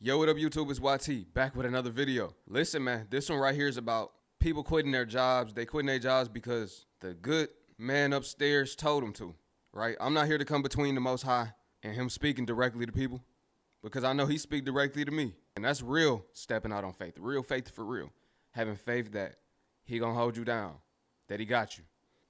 Yo, what up, YouTube? It's YT, back with another video. Listen, man, this one right here is about people quitting their jobs. They quitting their jobs because the good man upstairs told them to, right? I'm not here to come between the Most High and him speaking directly to people, because I know he speak directly to me. And that's real stepping out on faith, real faith for real. Having faith that he gonna hold you down, that he got you.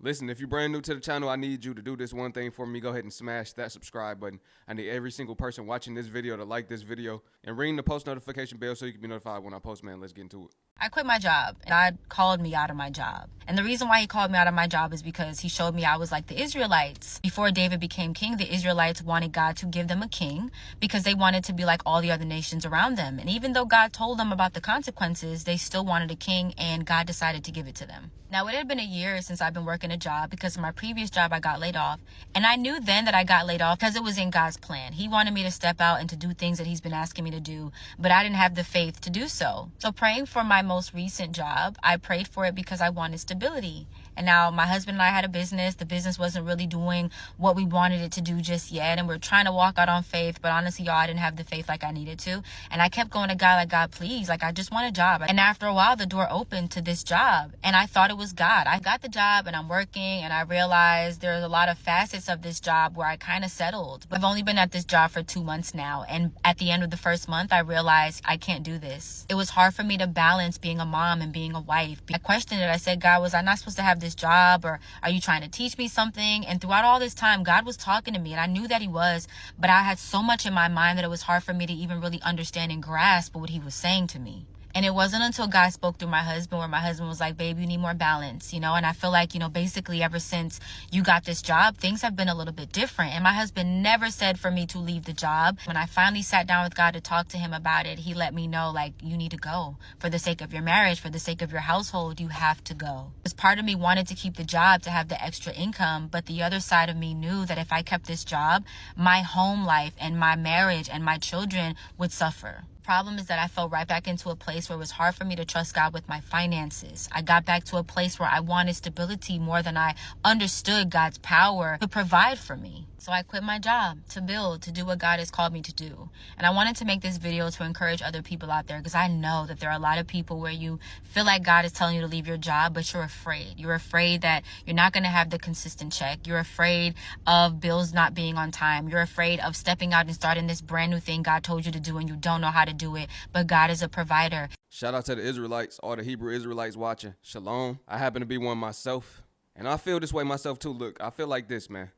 Listen, if you're brand new to the channel, I need you to do this one thing for me. Go ahead and smash that subscribe button. I need every single person watching this video to like this video and ring the post notification bell so you can be notified when I post, man. Let's get into it. I quit my job. God called me out of my job. And the reason why he called me out of my job is because he showed me I was like the Israelites. Before David became king, the Israelites wanted God to give them a king because they wanted to be like all the other nations around them. And even though God told them about the consequences, they still wanted a king, and God decided to give it to them. Now, it had been a year since I've been working a job because of my previous job. I got laid off. And I knew then that I got laid off because it was in God's plan. He wanted me to step out and to do things that he's been asking me to do, but I didn't have the faith to do so. So praying for my most recent job, I prayed for it because I wanted stability. And now my husband and I had a business. The business wasn't really doing what we wanted it to do just yet. And we're trying to walk out on faith. But honestly, y'all, I didn't have the faith like I needed to. And I kept going to God like, God, please, like, I just want a job. And after a while, the door opened to this job. And I thought it was God. I got the job and I'm working. And I realized there's a lot of facets of this job where I kind of settled. But I've only been at this job for 2 months now. And at the end of the first month, I realized I can't do this. It was hard for me to balance being a mom and being a wife. I questioned it. I said, God, was I not supposed to have this job, or are you trying to teach me something? And throughout all this time, God was talking to me, and I knew that he was, but I had so much in my mind that it was hard for me to even really understand and grasp what he was saying to me. And it wasn't until God spoke through my husband where my husband was like, babe, you need more balance, and I feel like, basically ever since you got this job, things have been a little bit different. And my husband never said for me to leave the job. When I finally sat down with God to talk to him about it, he let me know, like, you need to go. For the sake of your marriage, for the sake of your household, you have to go. Because part of me wanted to keep the job to have the extra income, but the other side of me knew that if I kept this job, my home life and my marriage and my children would suffer. Problem is that I fell right back into a place where it was hard for me to trust God with my finances. I got back to a place where I wanted stability more than I understood God's power to provide for me. So I quit my job to build, to do what God has called me to do. And I wanted to make this video to encourage other people out there, because I know that there are a lot of people where you feel like God is telling you to leave your job, but you're afraid. You're afraid that you're not going to have the consistent check. You're afraid of bills not being on time. You're afraid of stepping out and starting this brand new thing God told you to do, and you don't know how to do it, but God is a provider. Shout out to the Israelites, all the Hebrew Israelites watching. Shalom. I happen to be one myself, and I feel this way myself too. Look, I feel like this, man.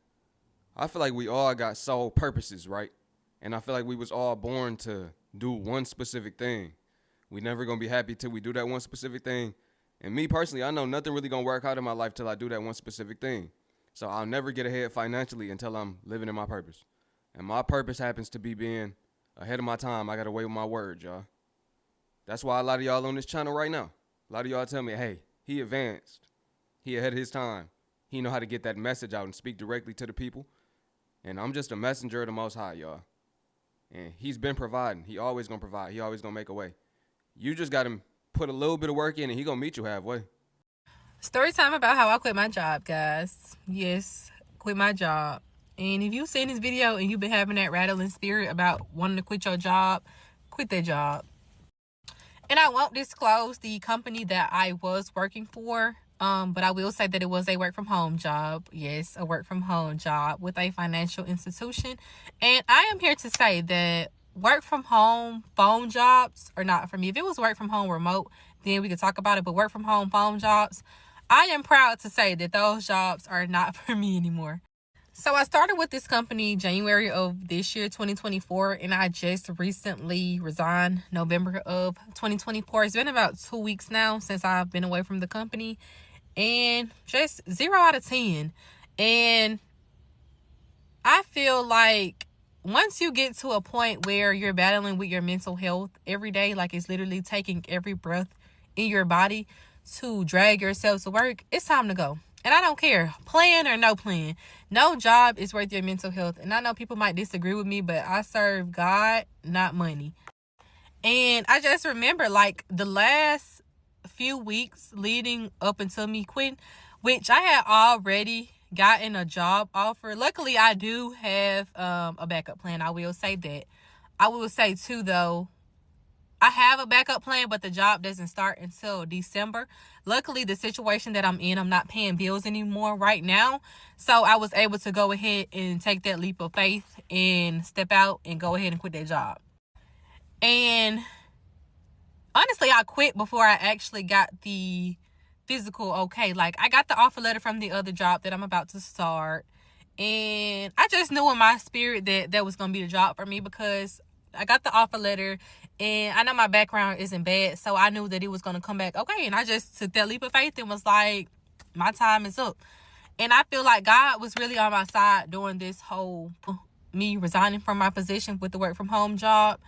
I feel like we all got soul purposes, right? And I feel like we was all born to do one specific thing. We never gonna be happy till we do that one specific thing. And me personally, I know nothing really gonna work out in my life till I do that one specific thing. So I'll never get ahead financially until I'm living in my purpose. And my purpose happens to be being ahead of my time. I gotta weigh my words, y'all. That's why a lot of y'all on this channel right now, a lot of y'all tell me, hey, he advanced. He ahead of his time. He know how to get that message out and speak directly to the people. And I'm just a messenger of the Most High, y'all. And he's been providing. He always gonna provide. He always gonna make a way. You just gotta put a little bit of work in, and he gonna meet you halfway. Story time about how I quit my job, guys. Yes, quit my job. And if you've seen this video and you've been having that rattling spirit about wanting to quit your job, quit that job. And I won't disclose the company that I was working for. But I will say that it was a work from home job. Yes, a work from home job with a financial institution. And I am here to say that work from home phone jobs are not for me. If it was work from home remote, then we could talk about it. But work from home phone jobs, I am proud to say that those jobs are not for me anymore. So I started with this company January of this year, 2024, and I just recently resigned November of 2024. It's been about 2 weeks now since I've been away from the company, and just 0 out of 10. And I feel like once you get to a point where you're battling with your mental health every day, like it's literally taking every breath in your body to drag yourself to work, it's time to go. And I don't care, plan or no plan, no job is worth your mental health. And I know people might disagree with me, but I serve God, not money. And I just remember, like, the last few weeks leading up until me quitting, which I had already gotten a job offer. Luckily, I do have a backup plan. I will say that. I will say too, though, I have a backup plan, but the job doesn't start until December. Luckily, the situation that I'm in, I'm not paying bills anymore right now. So I was able to go ahead and take that leap of faith and step out and go ahead and quit that job. And honestly, I quit before I actually got the physical okay. Like, I got the offer letter from the other job that I'm about to start. And I just knew in my spirit that that was going to be the job for me, because I got the offer letter and I know my background isn't bad. So I knew that it was going to come back okay. And I just took that leap of faith and was like, my time is up. And I feel like God was really on my side during this whole me resigning from my position with the work from home job.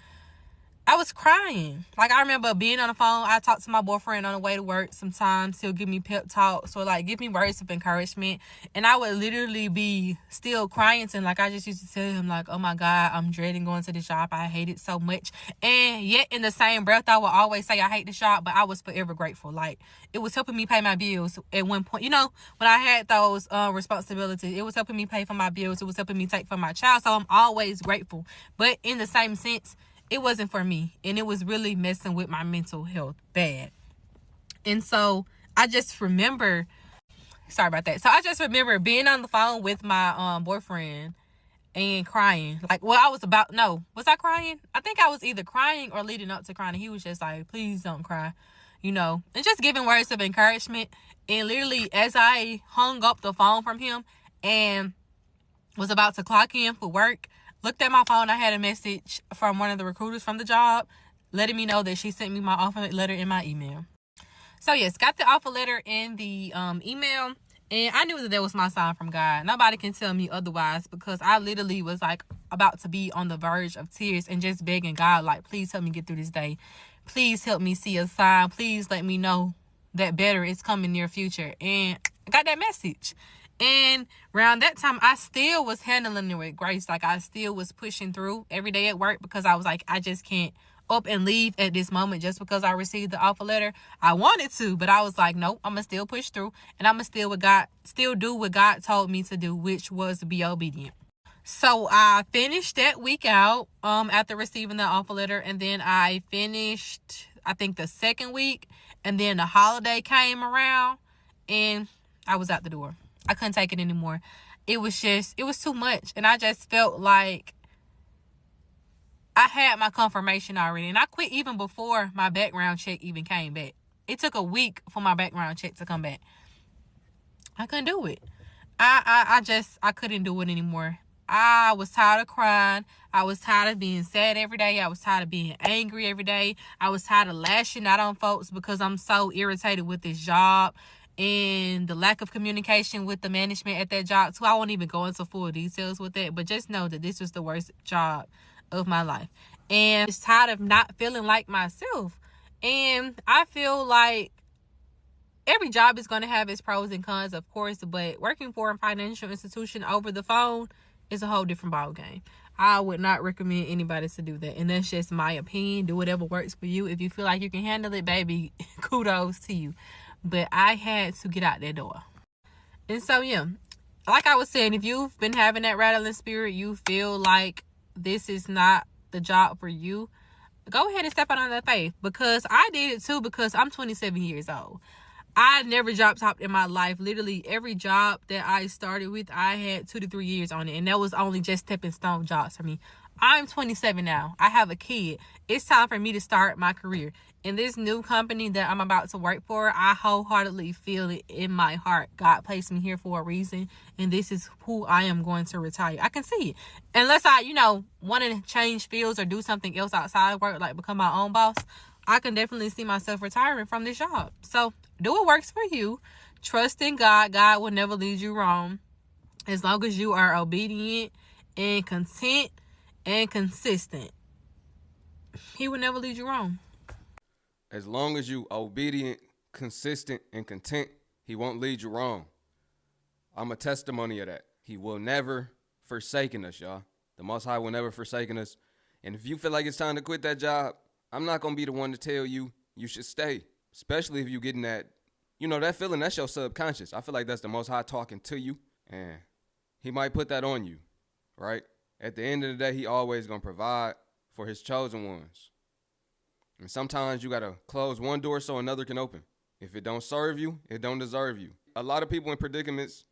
I was crying. Like, I remember being on the phone. I talked to my boyfriend on the way to work. Sometimes he'll give me pep talks or like give me words of encouragement. And I would literally be still crying. And like, I just used to tell him like, oh my God, I'm dreading going to this job. I hate it so much. And yet in the same breath, I would always say I hate this job, but I was forever grateful. Like, it was helping me pay my bills at one point. You know, when I had those responsibilities, it was helping me pay for my bills. It was helping me take for my child. So I'm always grateful. But in the same sense, it wasn't for me, and it was really messing with my mental health bad. And so I just remember, sorry about that. So I just remember being on the phone with my boyfriend and crying. Like, well, I was about, no, was I crying? I think I was either crying or leading up to crying. And he was just like, please don't cry, you know, and just giving words of encouragement. And literally, as I hung up the phone from him and was about to clock in for work, looked at my phone, I had a message from one of the recruiters from the job letting me know that she sent me my offer letter in my email. So yes, got the offer letter in the email, and I knew that was my sign from God. Nobody can tell me otherwise, because I literally was like about to be on the verge of tears and just begging God, like, please help me get through this day. Please help me see a sign. Please let me know that better is coming near future. And I got that message. And around that time, I still was handling it with grace. Like, I still was pushing through every day at work, because I was like, I just can't up and leave at this moment just because I received the offer letter. I wanted to, but I was like, nope, I'm going to still push through, and I'm going to still do what God told me to do, which was to be obedient. So I finished that week out after receiving the offer letter, and then I finished, I think, the second week, and then the holiday came around, and I was out the door. I couldn't take it anymore. It was too much. And I just felt like I had my confirmation already. And I quit even before my background check even came back. It took a week for my background check to come back. I couldn't do it. I couldn't do it anymore. I was tired of crying. I was tired of being sad every day. I was tired of being angry every day. I was tired of lashing out on folks because I'm so irritated with this job and the lack of communication with the management at that job too. I won't even go into full details with that, but just know that this was the worst job of my life. And I'm just tired of not feeling like myself. And I feel like every job is going to have its pros and cons, of course, but working for a financial institution over the phone is a whole different ball game. I would not recommend anybody to do that. And that's just my opinion. Do whatever works for you. If you feel like you can handle it, baby, kudos to you. But I had to get out that door. And so, yeah, like I was saying, if you've been having that rattling spirit, you feel like this is not the job for you, go ahead and step out on that faith. Because I did it too, because I'm 27 years old. I never job hopped in my life. Literally every job that I started with, I had 2 to 3 years on it. And that was only just stepping stone jobs for me. I'm 27 now. I have a kid. It's time for me to start my career. In this new company that I'm about to work for, I wholeheartedly feel it in my heart. God placed me here for a reason. And this is who I am going to retire. I can see it. Unless I, want to change fields or do something else outside of work, like become my own boss, I can definitely see myself retiring from this job. So do what works for you. Trust in God. God will never lead you wrong. As long as you are obedient and content and consistent, He will never lead you wrong. As long as you obedient, consistent, and content, He won't lead you wrong. I'm a testimony of that. He will never forsaken us, y'all. The Most High will never forsaken us. And if you feel like it's time to quit that job, I'm not going to be the one to tell you you should stay. Especially if you're getting that, that feeling, that's your subconscious. I feel like that's the Most High talking to you. And He might put that on you, right? At the end of the day, He always going to provide for His chosen ones. And sometimes you gotta close one door so another can open. If it don't serve you, it don't deserve you. A lot of people in predicaments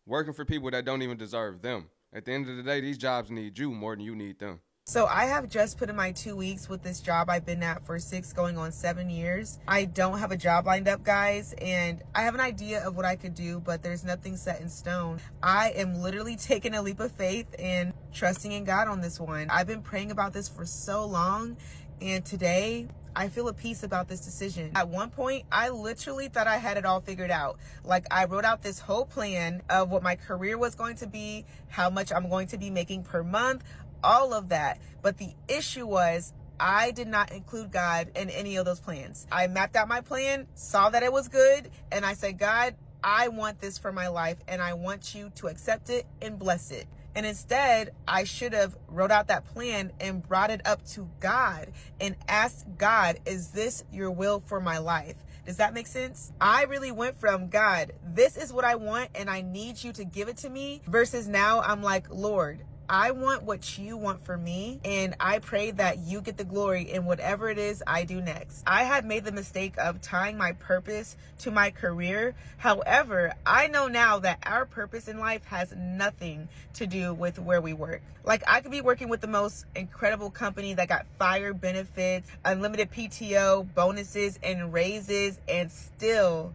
working for people that don't even deserve them. At the end of the day, these jobs need you more than you need them. So I have just put in my 2 weeks with this job I've been at for 6 going on 7 years. I don't have a job lined up, guys, and I have an idea of what I could do, but there's nothing set in stone. I am literally taking a leap of faith and trusting in God on this one. I've been praying about this for so long, and today I feel a peace about this decision. At one point, I literally thought I had it all figured out. Like, I wrote out this whole plan of what my career was going to be, how much I'm going to be making per month, all of that. But the issue was I did not include God in any of those plans. I mapped out my plan, saw that it was good, and I said, God, I want this for my life, and I want you to accept it and bless it. And instead, I should have wrote out that plan and brought it up to God and asked God, is this your will for my life? Does that make sense? I really went from, God, this is what I want and I need you to give it to me, versus now I'm like, Lord, I want what you want for me, and I pray that you get the glory in whatever it is I do next. I had made the mistake of tying my purpose to my career. However, I know now that our purpose in life has nothing to do with where we work. Like, I could be working with the most incredible company that got fire benefits, unlimited PTO, bonuses, and raises, and still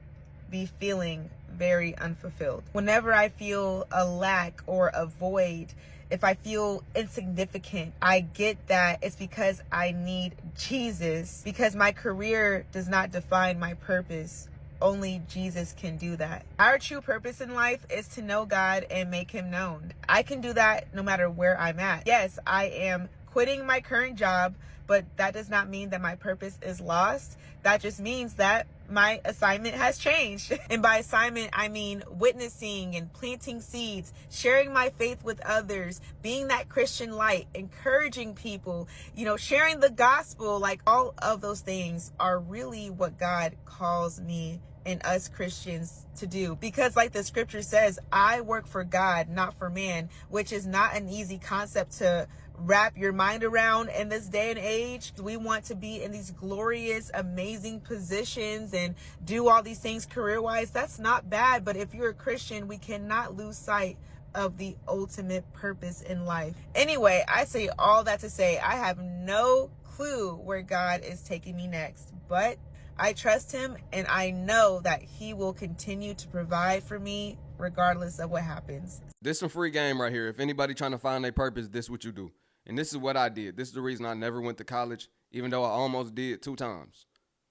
be feeling very unfulfilled. Whenever I feel a lack or a void, if I feel insignificant, I get that it's because I need Jesus, because my career does not define my purpose. Only Jesus can do that. Our true purpose in life is to know God and make him known. I can do that no matter where I'm at. Yes, I am quitting my current job, but that does not mean that my purpose is lost. That just means that my assignment has changed. And by assignment, I mean witnessing and planting seeds, sharing my faith with others, being that Christian light, encouraging people, sharing the gospel. Like, all of those things are really what God calls me and us Christians to do. Because like the scripture says, I work for God, not for man, which is not an easy concept to wrap your mind around in this day and age. We want to be in these glorious, amazing positions and do all these things career-wise. That's not bad, but if you're a Christian, we cannot lose sight of the ultimate purpose in life. Anyway, I say all that to say I have no clue where God is taking me next, but I trust him, and I know that he will continue to provide for me regardless of what happens. This is some free game right here. If anybody trying to find their purpose, this is what you do. And this is what I did. This is the reason I never went to college, even though I almost did 2 times.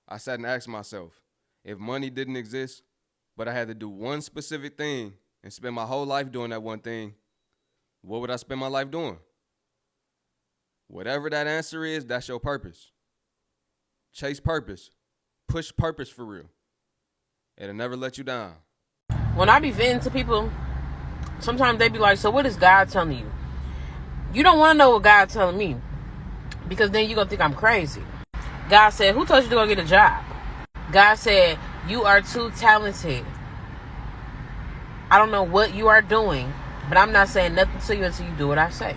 I sat and asked myself, if money didn't exist, but I had to do one specific thing and spend my whole life doing that one thing, what would I spend my life doing? Whatever that answer is, that's your purpose. Chase purpose. Push purpose for real. It'll never let you down. When I be venting to people, sometimes they be like, so what is God telling you? You don't want to know what God's telling me, because then you're going to think I'm crazy. God said, who told you to go get a job? God said, you are too talented. I don't know what you are doing, but I'm not saying nothing to you until you do what I say.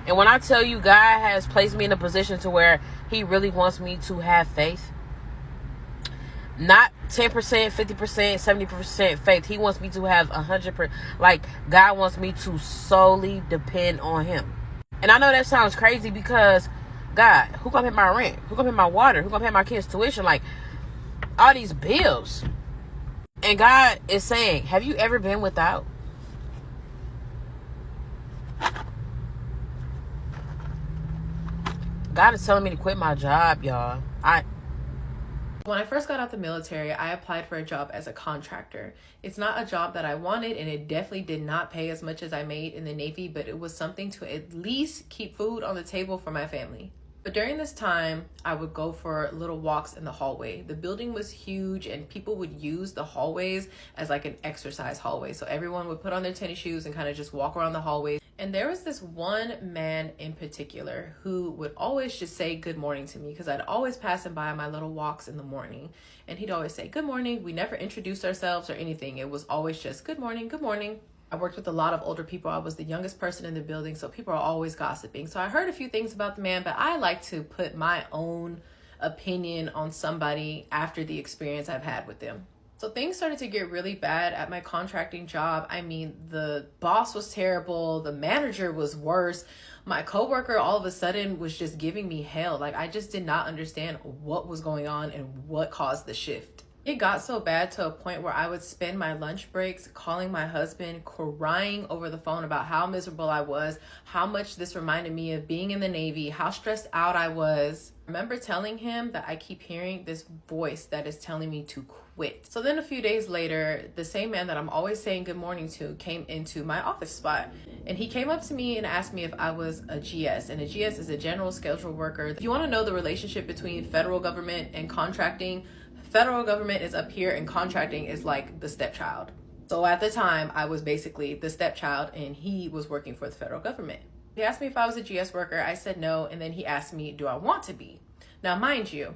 And when I tell you God has placed me in a position to where he really wants me to have faith, not 10%, 50%, 70% faith. He wants me to have 100%. Like, God wants me to solely depend on him. And I know that sounds crazy, because God, who gonna pay my rent? Who gonna pay my water? Who gonna pay my kids' tuition? Like, all these bills. And God is saying, have you ever been without? God is telling me to quit my job, y'all. When I first got out the military, I applied for a job as a contractor. It's not a job that I wanted, and it definitely did not pay as much as I made in the Navy, but it was something to at least keep food on the table for my family. But during this time, I would go for little walks in the hallway. The building was huge, and people would use the hallways as like an exercise hallway. So everyone would put on their tennis shoes and kind of just walk around the hallways. And there was this one man in particular who would always just say good morning to me, because I'd always pass him by on my little walks in the morning. And he'd always say good morning. We never introduced ourselves or anything. It was always just good morning, good morning. I worked with a lot of older people. I was the youngest person in the building, so people are always gossiping. So I heard a few things about the man, but I like to put my own opinion on somebody after the experience I've had with them. So things started to get really bad at my contracting job. I mean, the boss was terrible. The manager was worse. My coworker all of a sudden was just giving me hell. Like, I just did not understand what was going on and what caused the shift. It got so bad to a point where I would spend my lunch breaks calling my husband, crying over the phone about how miserable I was, how much this reminded me of being in the Navy, how stressed out I was. I remember telling him that I keep hearing this voice that is telling me to quit. So then a few days later, the same man that I'm always saying good morning to came into my office spot. And he came up to me and asked me if I was a GS. And a GS is a general schedule worker. If you want to know the relationship between federal government and contracting, federal government is up here and contracting is like the stepchild. So at the time, I was basically the stepchild and he was working for the federal government. He asked me if I was a GS worker. I said no. And then he asked me, do I want to be? Now, mind you,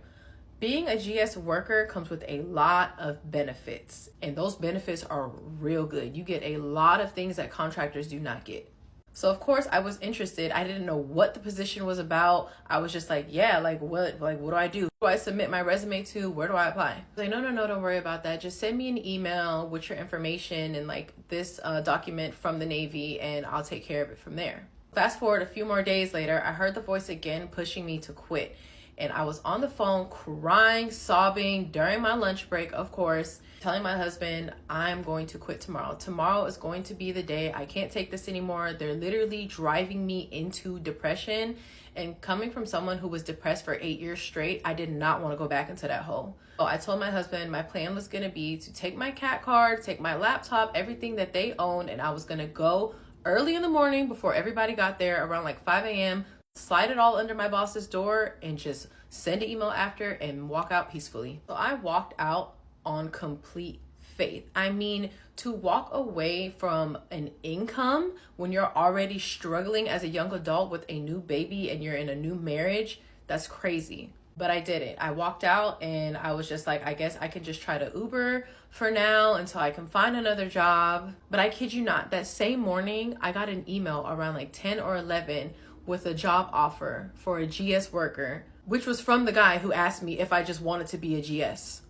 being a GS worker comes with a lot of benefits, and those benefits are real good. You get a lot of things that contractors do not get. So of course I was interested. I didn't know what the position was about. I was just like, yeah, what do I do? Who do I submit my resume to? Where do I apply? I was like, no, don't worry about that. Just send me an email with your information and like this document from the Navy, and I'll take care of it from there. Fast forward a few more days later, I heard the voice again pushing me to quit. And I was on the phone crying, sobbing during my lunch break, of course, telling my husband, I'm going to quit tomorrow. Tomorrow is going to be the day. I can't take this anymore. They're literally driving me into depression. And coming from someone who was depressed for 8 years straight, I did not want to go back into that hole. So I told my husband my plan was going to be to take my CAT card, take my laptop, everything that they owned, and I was going to go early in the morning before everybody got there around like 5 a.m., slide it all under my boss's door and just send an email after and walk out peacefully. So I walked out on complete faith. I mean, to walk away from an income when you're already struggling as a young adult with a new baby and you're in a new marriage, that's crazy. But I did it. I walked out and I was just like, I guess I can just try to Uber for now until I can find another job. But I kid you not, that same morning, I got an email around like 10 or 11 with a job offer for a GS worker, which was from the guy who asked me if I just wanted to be a GS.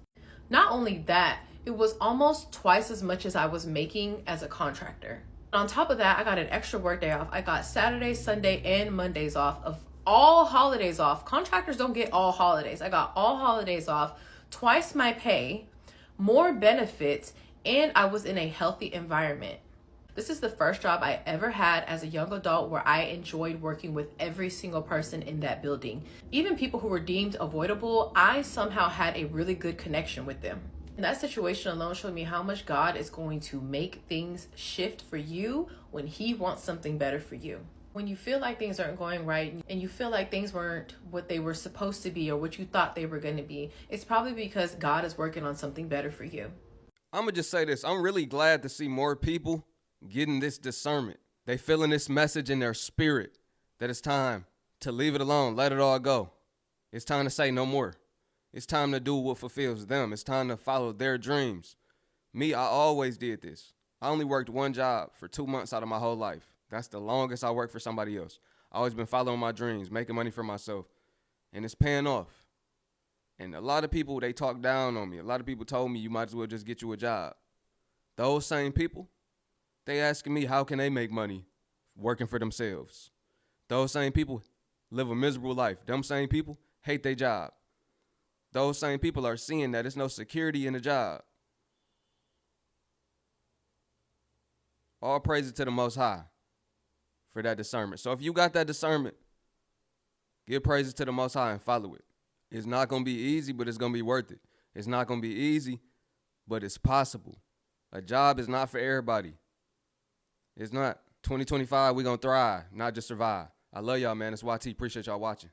Not only that, it was almost twice as much as I was making as a contractor. And on top of that, I got an extra work day off. I got Saturday, Sunday, and Mondays off, of all holidays off. Contractors don't get all holidays. I got all holidays off, twice my pay, more benefits, and I was in a healthy environment. This is the first job I ever had as a young adult where I enjoyed working with every single person in that building. Even people who were deemed avoidable, I somehow had a really good connection with them. And that situation alone showed me how much God is going to make things shift for you when He wants something better for you. When you feel like things aren't going right and you feel like things weren't what they were supposed to be or what you thought they were going to be, it's probably because God is working on something better for you. I'm going to just say this. I'm really glad to see more people getting this discernment. They feeling this message in their spirit that it's time to leave it alone, let it all go. It's time to say no more. It's time to do what fulfills them. It's time to follow their dreams. Me, I always did this. I only worked one job for 2 months out of my whole life. That's the longest I worked for somebody else. I always been following my dreams, making money for myself, and it's paying off. And a lot of people, they talk down on me. A lot of people told me you might as well just get you a job. Those same people, they asking me how can they make money working for themselves. Those same people live a miserable life. Them same people hate their job. Those same people are seeing that there's no security in the job. All praises to the Most High for that discernment. So if you got that discernment, give praises to the Most High and follow it. It's not going to be easy, but it's going to be worth it. It's not going to be easy, but it's possible. A job is not for everybody. It's not. 2025, we're going to thrive, not just survive. I love y'all, man. It's YT. Appreciate y'all watching.